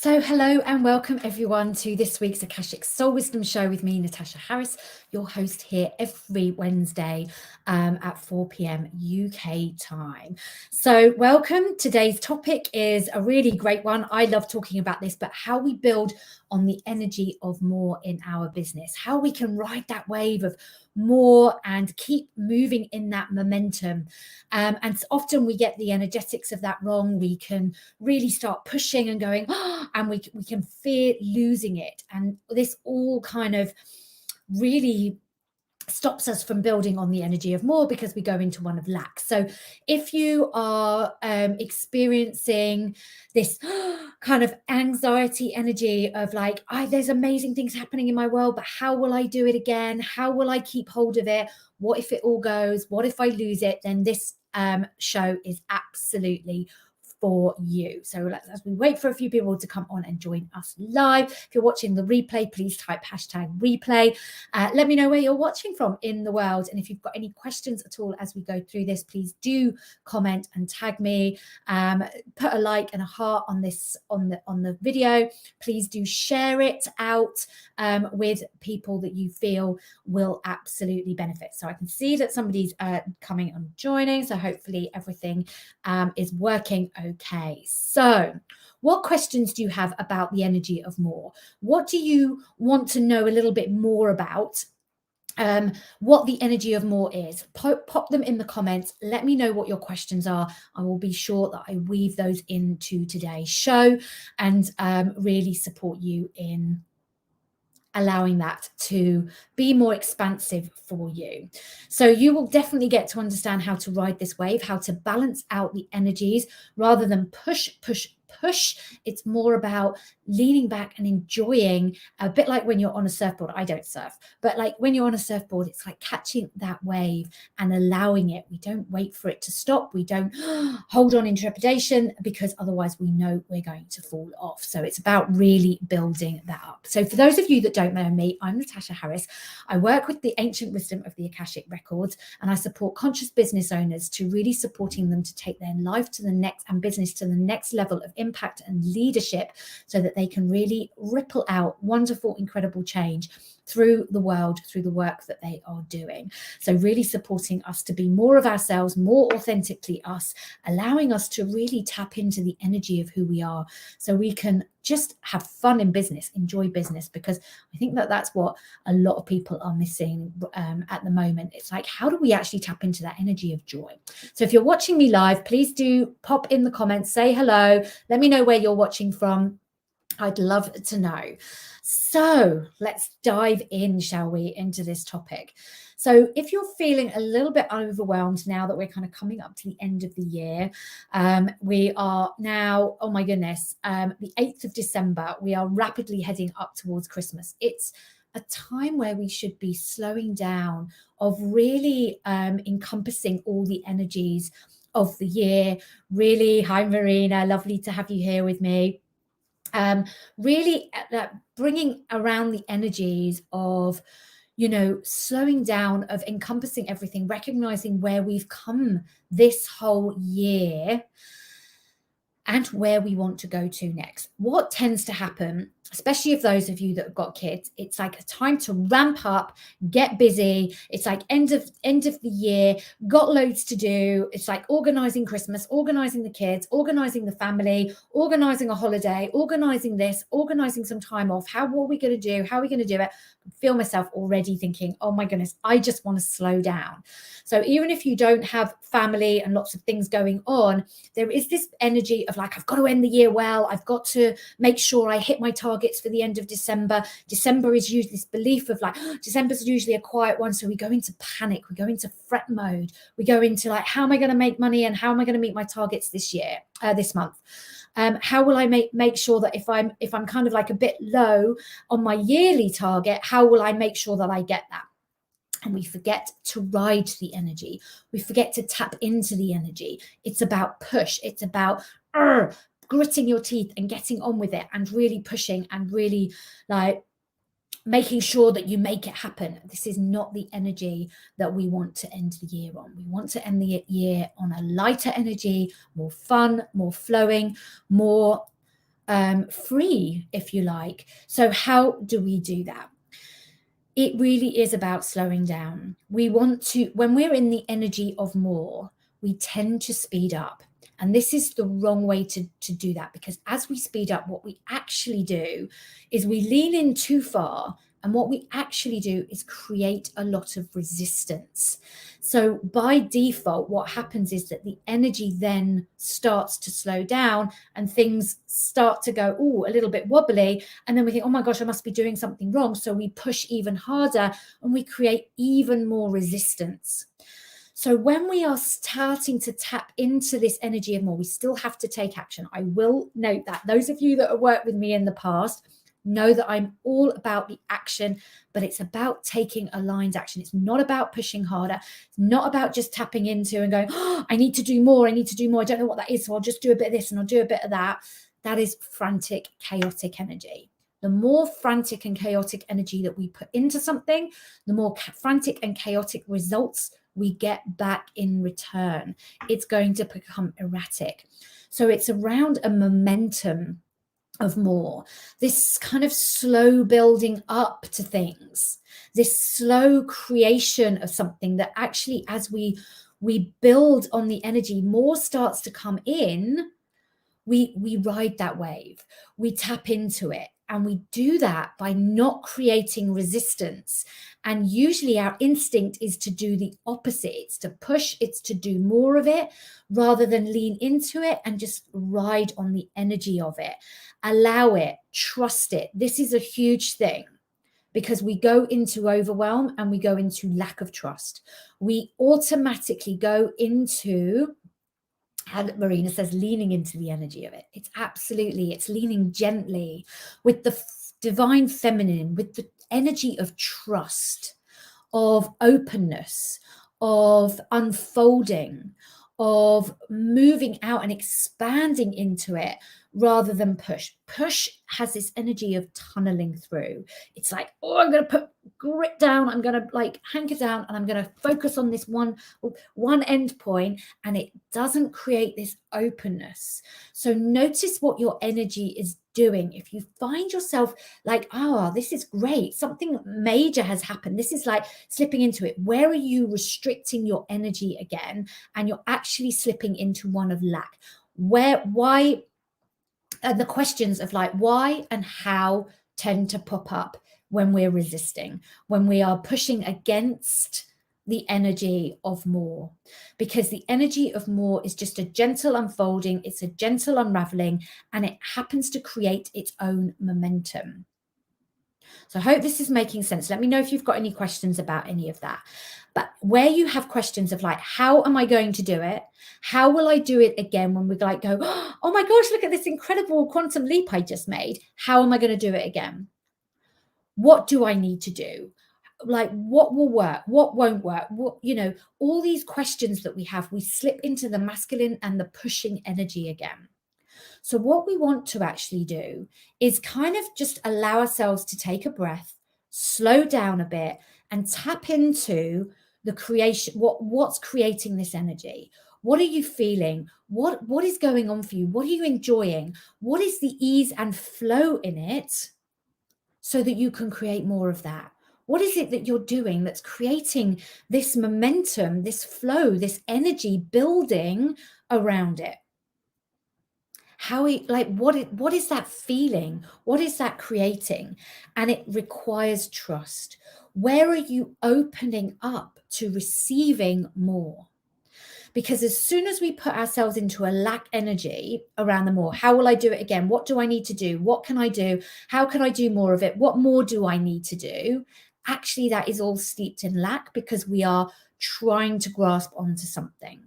Hello and welcome everyone to this week's Akashic Soul Wisdom Show with me, Natasha Harris, your host here every Wednesday at 4 p.m. UK time. So welcome. Today's topic is a really great one. I love talking about this, but how we build on the energy of more in our business, how we can ride that wave of more and keep moving in that momentum. And often we get the energetics of that wrong. We can really start pushing and going, and we can fear losing it. And this all kind of really stops us from building on the energy of more because we go into one of lack. So if you are experiencing this kind of anxiety energy of like, there's amazing things happening in my world, but how will I do it again? How will I keep hold of it? What if it all goes? What if I lose it? Then this show is absolutely for you. So as we wait for a few people to come on and join us live, if you're watching the replay, please type #replay. Let me know where you're watching from in the world. And if you've got any questions at all as we go through this, please do comment and tag me. Put a like and a heart on this on the video. Please do share it out with people that you feel will absolutely benefit. So I can see that somebody's coming and joining. So hopefully everything is working okay. So what questions do you have about the energy of more? What do you want to know a little bit more about? What the energy of more is? Pop them in the comments. Let me know what your questions are. I will be sure that I weave those into today's show and really support you in allowing that to be more expansive for you. So you will definitely get to understand how to ride this wave, how to balance out the energies rather than push. It's more about leaning back and enjoying, a bit like when you're on a surfboard. I don't surf, but like when you're on a surfboard, it's like catching that wave and allowing it. We don't wait for it to stop. We don't hold on in trepidation because otherwise we know we're going to fall off. So it's about really building that up. So for those of you that don't know me, I'm Natasha Harris. I work with the ancient wisdom of the Akashic records, and I support conscious business owners to really supporting them to take their life to the next and business to the next level of impact and leadership so that they can really ripple out wonderful, incredible change through the world, through the work that they are doing. So really supporting us to be more of ourselves, more authentically us, allowing us to really tap into the energy of who we are so we can just have fun in business, enjoy business, because I think that that's what a lot of people are missing at the moment. It's like, how do we actually tap into that energy of joy? So if you're watching me live, please do pop in the comments, say hello, let me know where you're watching from. I'd love to know. So let's dive in, shall we, into this topic. So if you're feeling a little bit overwhelmed now that we're kind of coming up to the end of the year, we are now, oh my goodness, the 8th of December, we are rapidly heading up towards Christmas. It's a time where we should be slowing down, of really encompassing all the energies of the year. Really, hi Marina, lovely to have you here with me. Really bringing around the energies of, slowing down, of encompassing everything, recognizing where we've come this whole year and where we want to go to next. What tends to happen, especially if those of you that have got kids, it's like a time to ramp up, get busy. It's like end of the year, got loads to do. It's like organizing Christmas, organizing the kids, organizing the family, organizing a holiday, organizing this, organizing some time off. What are we going to do? How are we going to do it? I feel myself already thinking, oh my goodness, I just want to slow down. So even if you don't have family and lots of things going on, there is this energy of like, I've got to end the year well. I've got to make sure I hit my targets for the end of December. December is usually this belief of like, December's usually a quiet one. So we go into panic. We go into fret mode. We go into like, how am I going to make money and how am I going to meet my targets this month? How will I make sure that if I'm kind of like a bit low on my yearly target, how will I make sure that I get that? And we forget to ride the energy. We forget to tap into the energy. It's about push. It's about gritting your teeth and getting on with it and really pushing and really like making sure that you make it happen. This is not the energy that we want to end the year on. We want to end the year on a lighter energy, more fun, more flowing, more free, if you like. So how do we do that? It really is about slowing down. We want to, when we're in the energy of more, we tend to speed up. And this is the wrong way to do that, because as we speed up, what we actually do is we lean in too far. And what we actually do is create a lot of resistance. So by default, what happens is that the energy then starts to slow down and things start to go, a little bit wobbly. And then we think, oh my gosh, I must be doing something wrong. So we push even harder and we create even more resistance. So when we are starting to tap into this energy of more, we still have to take action. I will note that those of you that have worked with me in the past know that I'm all about the action, but it's about taking aligned action. It's not about pushing harder. It's not about just tapping into and going, I need to do more. I need to do more. I don't know what that is. So I'll just do a bit of this and I'll do a bit of that. That is frantic, chaotic energy. The more frantic and chaotic energy that we put into something, the more frantic and chaotic results we get back in return. It's going to become erratic. So it's around a momentum of more, this kind of slow building up to things, this slow creation of something that actually, as we build on the energy, more starts to come in. We ride that wave, we tap into it, and we do that by not creating resistance. And usually our instinct is to do the opposite. It's to push, it's to do more of it rather than lean into it and just ride on the energy of it. Allow it, trust it. This is a huge thing, because we go into overwhelm and we go into lack of trust. We automatically go into, and Marina says, leaning into the energy of it. It's leaning gently with the divine feminine, with the energy of trust, of openness, of unfolding, of moving out and expanding into it rather than push. Push has this energy of tunneling through. It's like, I'm going to put grit down. I'm going to like hanker down and I'm going to focus on this one end point, and it doesn't create this openness. So notice what your energy is doing. If you find yourself like, this is great, something major has happened, this is like slipping into it, where are you restricting your energy again and you're actually slipping into one of lack? Why? The questions of like why and how tend to pop up when we're resisting, when we are pushing against the energy of more, because the energy of more is just a gentle unfolding, it's a gentle unraveling, and it happens to create its own momentum. So I hope this is making sense. Let me know if you've got any questions about any of that. But where you have questions of like, how am I going to do it? How will I do it again when we like go, oh my gosh, look at this incredible quantum leap I just made. How am I going to do it again? What do I need to do? Like, what will work? What won't work? What, all these questions that we have, we slip into the masculine and the pushing energy again. So what we want to actually do is kind of just allow ourselves to take a breath, slow down a bit, and tap into the creation. What's creating this energy? What are you feeling? What is going on for you? What are you enjoying? What is the ease and flow in it so that you can create more of that? What is it that you're doing that's creating this momentum, this flow, this energy building around it? What is that feeling? What is that creating? And it requires trust. Where are you opening up to receiving more? Because as soon as we put ourselves into a lack energy around the more, how will I do it again? What do I need to do? What can I do? How can I do more of it? What more do I need to do? Actually, that is all steeped in lack, because we are trying to grasp onto something.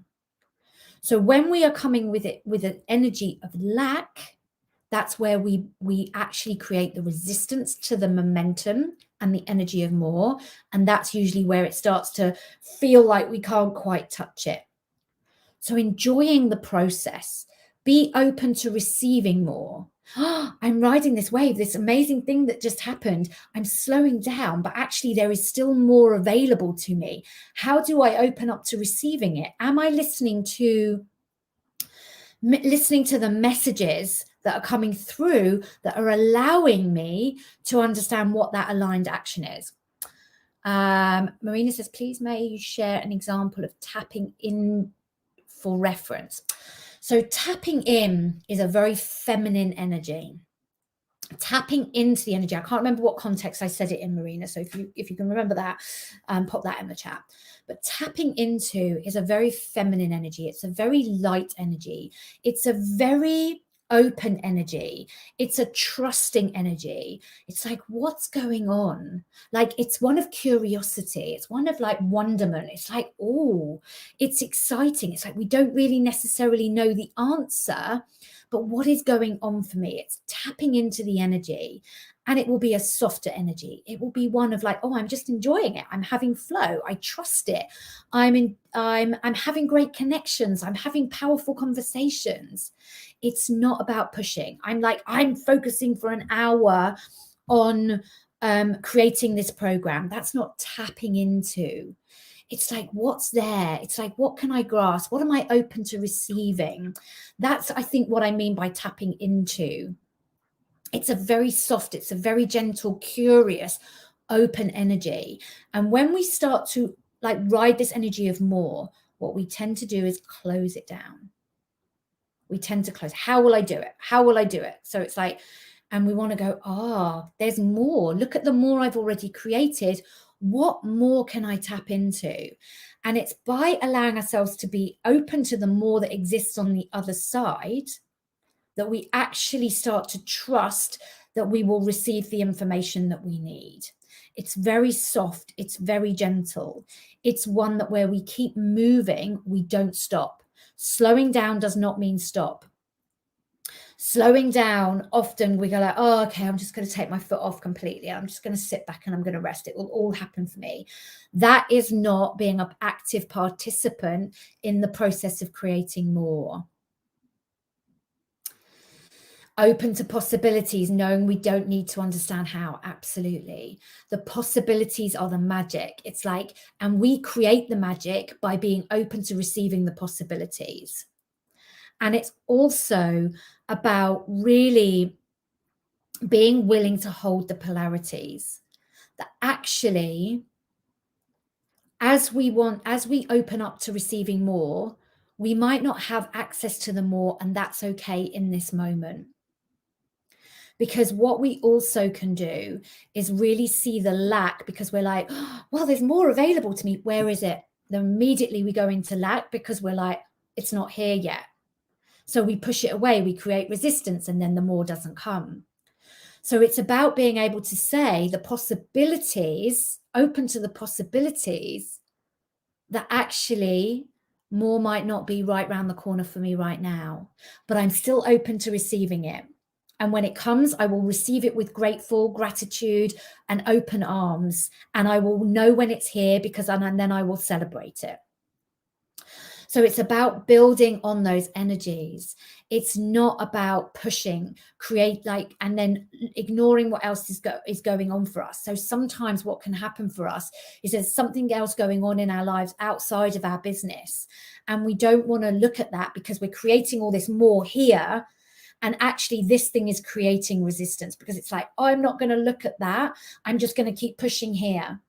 So when we are coming with it with an energy of lack, that's where we actually create the resistance to the momentum and the energy of more. And that's usually where it starts to feel like we can't quite touch it. So enjoying the process, be open to receiving more. I'm riding this wave, this amazing thing that just happened. I'm slowing down, but actually there is still more available to me. How do I open up to receiving it? Am I listening to the messages that are coming through that are allowing me to understand what that aligned action is. Marina says, please may you share an example of tapping in for reference. So tapping in is a very feminine energy. Tapping into the energy. I can't remember what context I said it in, Marina. So if you can remember that, pop that in the chat. But tapping into is a very feminine energy. It's a very light energy. It's a very open energy. It's a trusting energy. It's like, what's going on? Like, it's one of curiosity. It's one of like wonderment. It's like, oh, it's exciting. It's like we don't really necessarily know the answer, but what is going on for me? It's tapping into the energy, and it will be a softer energy. It will be one of like, oh, I'm just enjoying it. I'm having flow. I trust it. I'm having great connections. I'm having powerful conversations. It's not about pushing. I'm focusing for an hour on creating this program. That's not tapping into. It's like, what's there? It's like, what can I grasp? What am I open to receiving? That's, I think, what I mean by tapping into. It's a very soft, it's a very gentle, curious, open energy. And when we start to like ride this energy of more, what we tend to do is close it down. We tend to close. How will I do it? How will I do it? So it's like, and we want to go, there's more. Look at the more I've already created. What more can I tap into? And it's by allowing ourselves to be open to the more that exists on the other side that we actually start to trust that we will receive the information that we need. It's very soft. It's very gentle. It's one that where we keep moving, we don't stop. Slowing down does not mean stop. Slowing down, often we go like, oh, okay, I'm just going to take my foot off completely. I'm just going to sit back and I'm going to rest. It will all happen for me. That is not being an active participant in the process of creating more. Open to possibilities, knowing we don't need to understand how. Absolutely. The possibilities are the magic. It's like, and we create the magic by being open to receiving the possibilities. And it's also about really being willing to hold the polarities. That actually, as we open up to receiving more, we might not have access to the more, and that's okay in this moment. Because what we also can do is really see the lack, because we're like, oh, well, there's more available to me. Where is it? Then immediately we go into lack because we're like, it's not here yet. So we push it away, we create resistance, and then the more doesn't come. So it's about being able to say the possibilities, open to the possibilities that actually more might not be right round the corner for me right now, but I'm still open to receiving it. And when it comes, I will receive it with gratitude and open arms. And I will know when it's here and then I will celebrate it. So it's about building on those energies. It's not about pushing, and then ignoring what else is going on for us. So sometimes what can happen for us is there's something else going on in our lives outside of our business. And we don't want to look at that because we're creating all this more here. And actually this thing is creating resistance because it's like, oh, I'm not going to look at that. I'm just going to keep pushing here,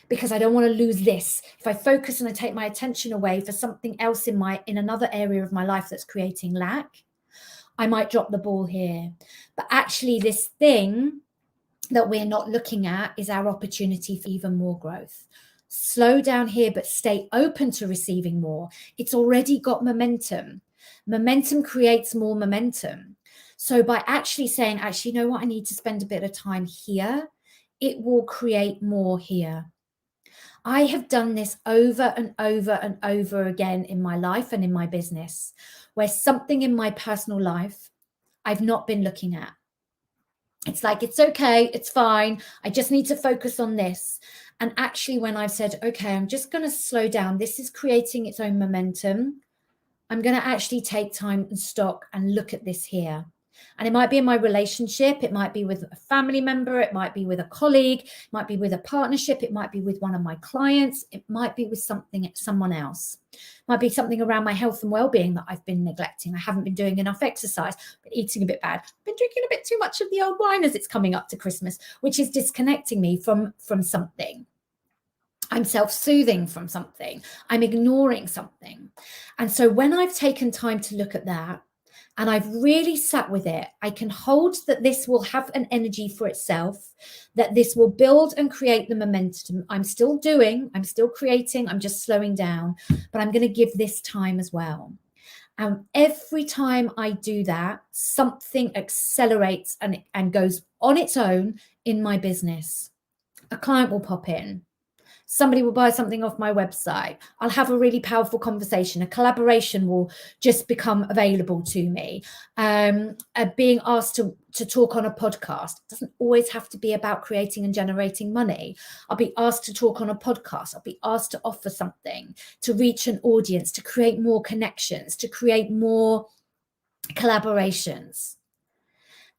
because I don't want to lose this. If I focus and I take my attention away for something else in another area of my life that's creating lack, I might drop the ball here. But actually this thing that we're not looking at is our opportunity for even more growth. Slow down here, but stay open to receiving more. It's already got momentum. Momentum creates more momentum. So by actually saying, you know what, I need to spend a bit of time here, it will create more here. I have done this over and over and over again in my life and in my business, where something in my personal life I've not been looking at. It's like, it's okay, it's fine. I just need to focus on this. And actually, when I've said, okay, I'm just going to slow down, this is creating its own momentum. I'm going to actually take time and stop and look at this here. And it might be in my relationship, it might be with a family member, it might be with a colleague, it might be with a partnership, it might be with one of my clients, it might be with someone else. It might be something around my health and well-being that I've been neglecting. I haven't been doing enough exercise, been eating a bit bad, been drinking a bit too much of the old wine as it's coming up to Christmas, which is disconnecting me from something. I'm self-soothing from something. I'm ignoring something. And so when I've taken time to look at that, and I've really sat with it, I can hold that this will have an energy for itself, that this will build and create the momentum. I'm still creating, I'm just slowing down, but I'm going to give this time as well. And every time I do that, something accelerates and goes on its own in my business. A client will pop in. Somebody will buy something off my website. I'll have a really powerful conversation. A collaboration will just become available to me. Being asked to talk on a podcast. It doesn't always have to be about creating and generating money. I'll be asked to talk on a podcast. I'll be asked to offer something, to reach an audience, to create more connections, to create more collaborations.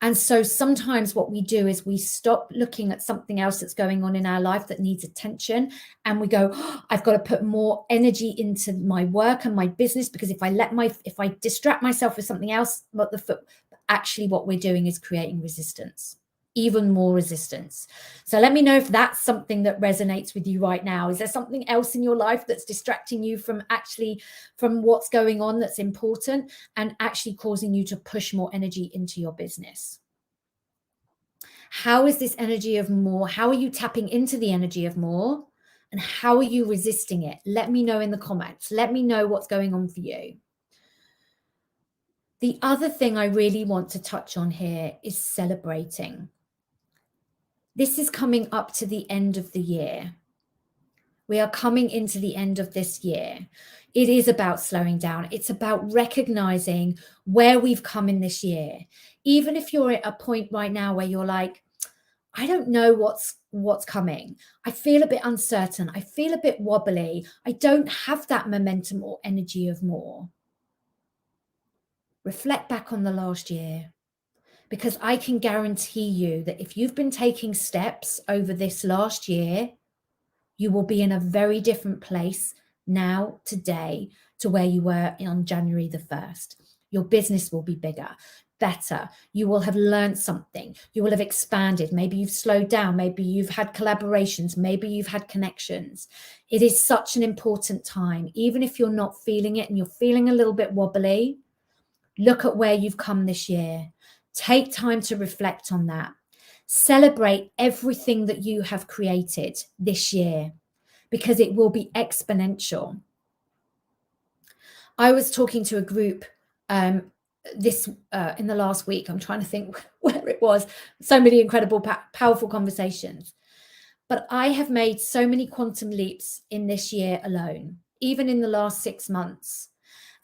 And so sometimes what we do is we stop looking at something else that's going on in our life that needs attention. And we go, oh, I've got to put more energy into my work and my business, because if I distract myself with something else, actually what we're doing is creating resistance, even more resistance. So let me know if that's something that resonates with you right now. Is there something else in your life that's distracting you from what's going on that's important and actually causing you to push more energy into your business? How is this energy of more? How are you tapping into the energy of more? And how are you resisting it? Let me know in the comments. Let me know what's going on for you. The other thing I really want to touch on here is celebrating. This is coming up to the end of the year. We are coming into the end of this year. It is about slowing down. It's about recognizing where we've come in this year. Even if you're at a point right now where you're like, I don't know what's coming. I feel a bit uncertain. I feel a bit wobbly. I don't have that momentum or energy of more. Reflect back on the last year, because I can guarantee you that if you've been taking steps over this last year, you will be in a very different place now, today, to where you were on January the 1st. Your business will be bigger, better. You will have learned something. You will have expanded. Maybe you've slowed down. Maybe you've had collaborations. Maybe you've had connections. It is such an important time. Even if you're not feeling it and you're feeling a little bit wobbly, look at where you've come this year. Take time to reflect on that. Celebrate everything that you have created this year, because it will be exponential. I was talking to a group in the last week. I'm trying to think where it was. So many incredible, powerful conversations. But I have made so many quantum leaps in this year alone, even in the last 6 months.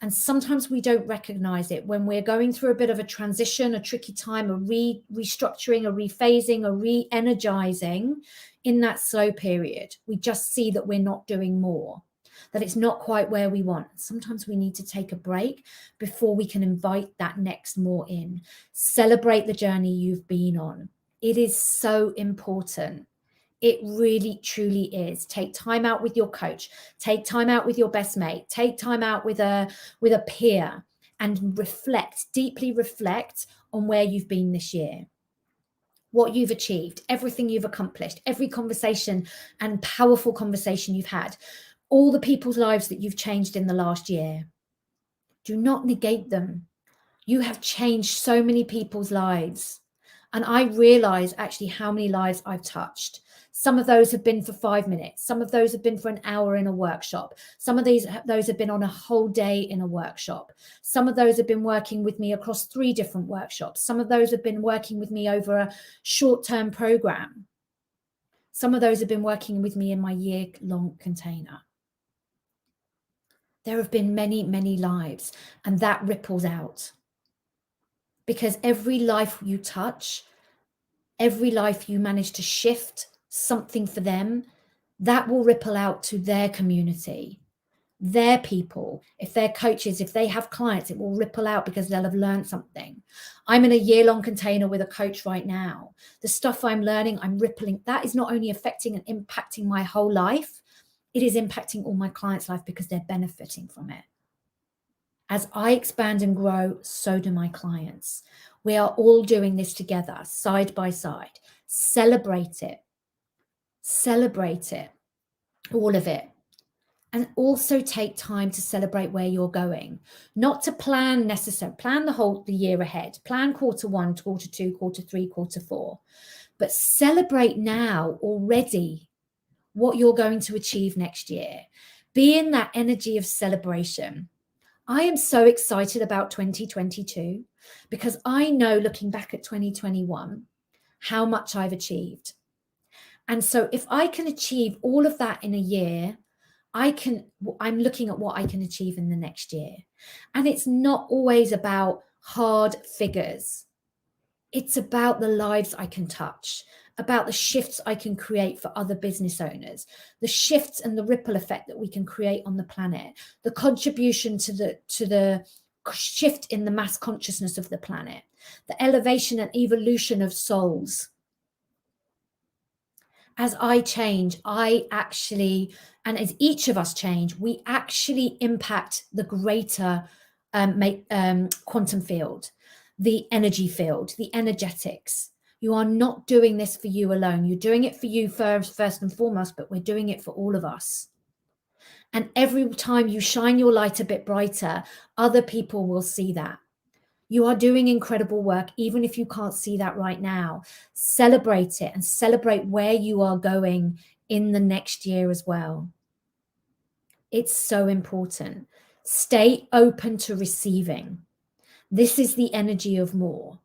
And sometimes we don't recognize it when we're going through a bit of a transition, a tricky time, a restructuring, a rephasing, a re-energizing in that slow period. We just see that we're not doing more, that it's not quite where we want. Sometimes we need to take a break before we can invite that next more in. Celebrate the journey you've been on. It is so important. It really, truly is. Take time out with your coach. Take time out with your best mate. Take time out with a peer, and reflect, deeply reflect on where you've been this year, what you've achieved, everything you've accomplished, every conversation and powerful conversation you've had, all the people's lives that you've changed in the last year. Do not negate them. You have changed so many people's lives. And I realize actually how many lives I've touched. Some of those have been for 5 minutes. Some of those have been for an hour in a workshop. Some of those have been on a whole day in a workshop. Some of those have been working with me across 3 different workshops. Some of those have been working with me over a short-term program. Some of those have been working with me in my year-long container. There have been many, many lives, and that ripples out. Because every life you touch, every life you manage to shift something for them, that will ripple out to their community. their people, if they're coaches, if they have clients, it will ripple out because they'll have learned something. I'm in a year-long container with a coach right now. The stuff I'm learning, I'm rippling. That is not only affecting and impacting my whole life, it is impacting all my clients' life because they're benefiting from it. As I expand and grow, so do my clients. We are all doing this together, side by side. Celebrate it. Celebrate it. All of it. And also take time to celebrate where you're going. Not to plan necessarily, plan the year ahead. Plan quarter 1, quarter 2, quarter 3, quarter 4. But celebrate now already what you're going to achieve next year. Be in that energy of celebration. I am so excited about 2022 because I know, looking back at 2021, how much I've achieved. And so if I can achieve all of that in a year, I'm looking at what I can achieve in the next year. And it's not always about hard figures. It's about the lives I can touch, about the shifts I can create for other business owners, the shifts and the ripple effect that we can create on the planet, the contribution to the shift in the mass consciousness of the planet, the elevation and evolution of souls. As I change, and as each of us change, we actually impact the greater quantum field, the energy field, the energetics. You are not doing this for you alone. You're doing it for you first and foremost, but we're doing it for all of us. And every time you shine your light a bit brighter, other people will see that. You are doing incredible work, even if you can't see that right now. Celebrate it and celebrate where you are going in the next year as well. It's so important. Stay open to receiving. This is the energy of more.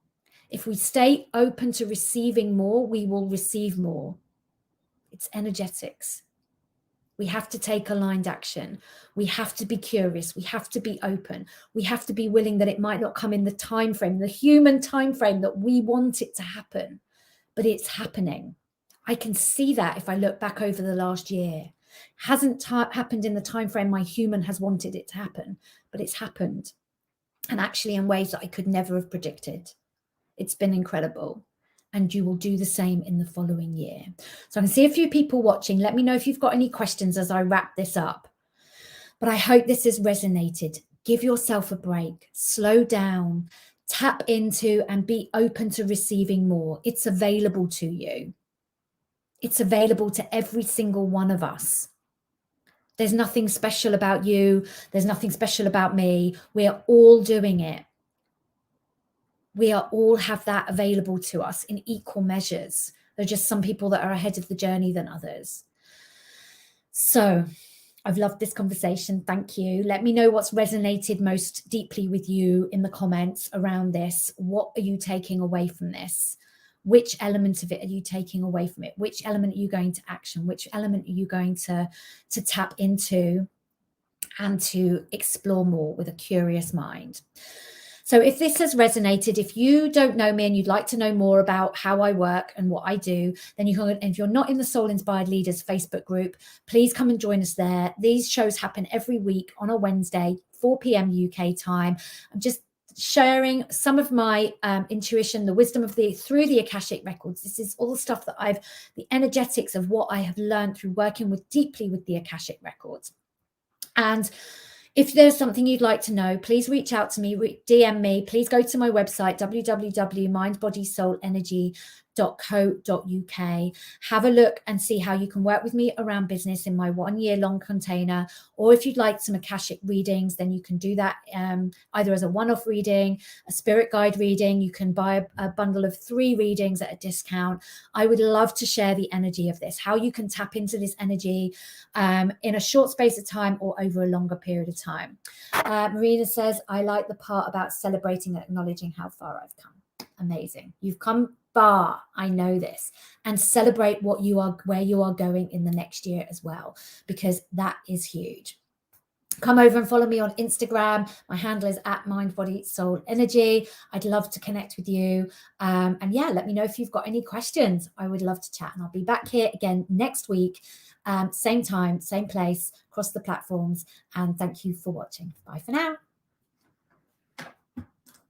If we stay open to receiving more, we will receive more. It's energetics. We have to take aligned action. We have to be curious. We have to be open. We have to be willing that it might not come in the time frame, the human time frame that we want it to happen, but it's happening. I can see that if I look back over the last year. Hasn't happened in the time frame my human has wanted it to happen, but it's happened. And actually in ways that I could never have predicted. It's been incredible. And you will do the same in the following year. So I can see a few people watching. Let me know if you've got any questions as I wrap this up. But I hope this has resonated. Give yourself a break, slow down, tap into and be open to receiving more. It's available to you. It's available to every single one of us. There's nothing special about you. There's nothing special about me. We are all doing it. We are all have that available to us in equal measures. There are just some people that are ahead of the journey than others. So I've loved this conversation. Thank you. Let me know what's resonated most deeply with you in the comments around this. What are you taking away from this? Which element of it are you taking away from it? Which element are you going to action? Which element are you going to tap into and to explore more with a curious mind? So if this has resonated, if you don't know me and you'd like to know more about how I work and what I do, then you can, if you're not in the Soul Inspired Leaders Facebook group, please come and join us there. These shows happen every week on a Wednesday, 4 p.m. UK time. I'm just sharing some of my intuition, the wisdom of through the Akashic records. This is all the stuff that the energetics of what I have learned through working deeply with the Akashic records. And if there's something you'd like to know, please reach out to me, DM me. Please go to my website, www.mindbodysoulenergy.co.uk. Have a look and see how you can work with me around business in my 1 year long container. Or if you'd like some Akashic readings, then you can do that either as a one-off reading, a spirit guide reading. You can buy a bundle of 3 readings at a discount. I would love to share the energy of this, how you can tap into this energy in a short space of time or over a longer period of time. Marina says, I like the part about celebrating and acknowledging how far I've come. Amazing. You've come far. I know this. And celebrate where you are going in the next year as well, because that is huge. Come over and follow me on Instagram. My handle is at Mind, Body, Soul, Energy. I'd love to connect with you. And yeah, let me know if you've got any questions. I would love to chat. And I'll be back here again next week, same time, same place, across the platforms. And thank you for watching. Bye for now.